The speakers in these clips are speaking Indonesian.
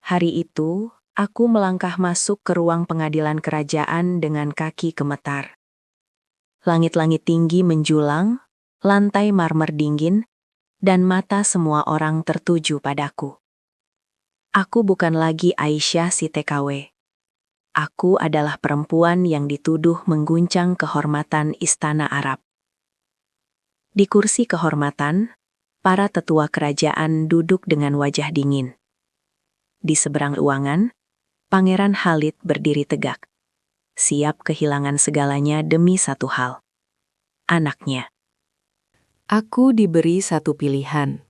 Hari itu, aku melangkah masuk ke ruang pengadilan kerajaan dengan kaki gemetar. Langit-langit tinggi menjulang, lantai marmer dingin, dan mata semua orang tertuju padaku. Aku bukan lagi Aisyah si TKW. Aku adalah perempuan yang dituduh mengguncang kehormatan Istana Arab. Di kursi kehormatan, para tetua kerajaan duduk dengan wajah dingin. Di seberang ruangan, Pangeran Khalid berdiri tegak, siap kehilangan segalanya demi satu hal. Anaknya. Aku diberi satu pilihan.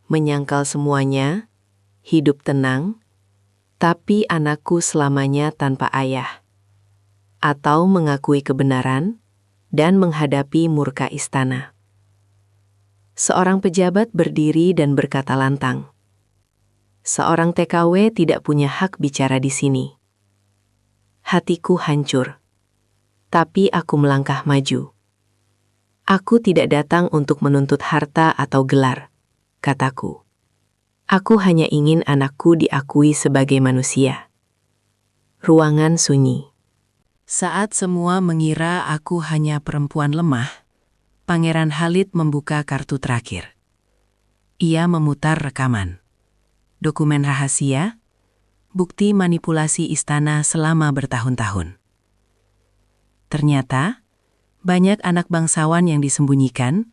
Menyangkal semuanya, hidup tenang, tapi anakku selamanya tanpa ayah. Atau mengakui kebenaran dan menghadapi murka istana. Seorang pejabat berdiri dan berkata lantang. Seorang TKW tidak punya hak bicara di sini. Hatiku hancur. Tapi aku melangkah maju. Aku tidak datang untuk menuntut harta atau gelar, kataku. Aku hanya ingin anakku diakui sebagai manusia. Ruangan sunyi. Saat semua mengira aku hanya perempuan lemah, Pangeran Khalid membuka kartu terakhir. Ia memutar rekaman. Dokumen rahasia, bukti manipulasi istana selama bertahun-tahun. Ternyata, banyak anak bangsawan yang disembunyikan,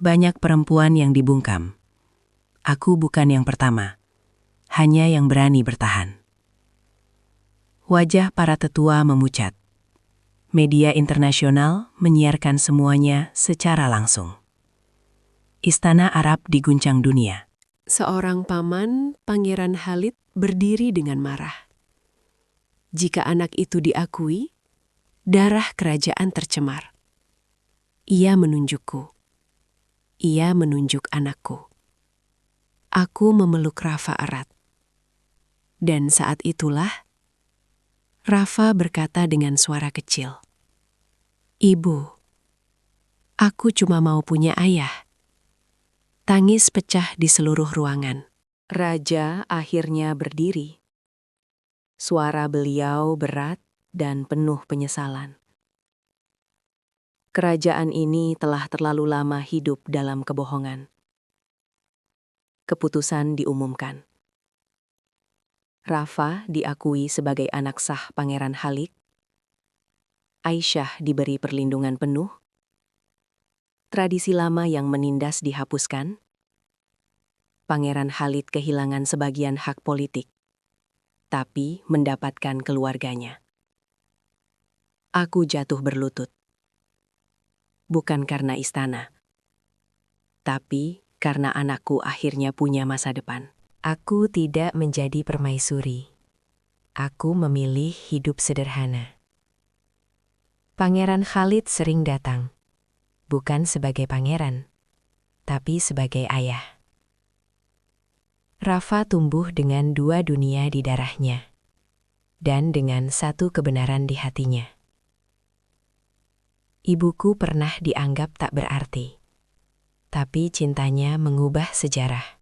banyak perempuan yang dibungkam. Aku bukan yang pertama, hanya yang berani bertahan. Wajah para tetua memucat. Media internasional menyiarkan semuanya secara langsung. Istana Arab diguncang dunia. Seorang paman, Pangeran Khalid, berdiri dengan marah. Jika anak itu diakui, darah kerajaan tercemar. Ia menunjukku. Ia menunjuk anakku. Aku memeluk Rafa erat. Dan saat itulah, Rafa berkata dengan suara kecil, "Ibu, aku cuma mau punya ayah." Tangis pecah di seluruh ruangan. Raja akhirnya berdiri. Suara beliau berat dan penuh penyesalan. Kerajaan ini telah terlalu lama hidup dalam kebohongan. Keputusan diumumkan. Rafa diakui sebagai anak sah Pangeran Khalid. Aisyah diberi perlindungan penuh. Tradisi lama yang menindas dihapuskan. Pangeran Khalid kehilangan sebagian hak politik, tapi mendapatkan keluarganya. Aku jatuh berlutut. Bukan karena istana, tapi karena anakku akhirnya punya masa depan. Aku tidak menjadi permaisuri. Aku memilih hidup sederhana. Pangeran Khalid sering datang, bukan sebagai pangeran, tapi sebagai ayah. Rafa tumbuh dengan dua dunia di darahnya, dan dengan satu kebenaran di hatinya. Ibuku pernah dianggap tak berarti, tapi cintanya mengubah sejarah.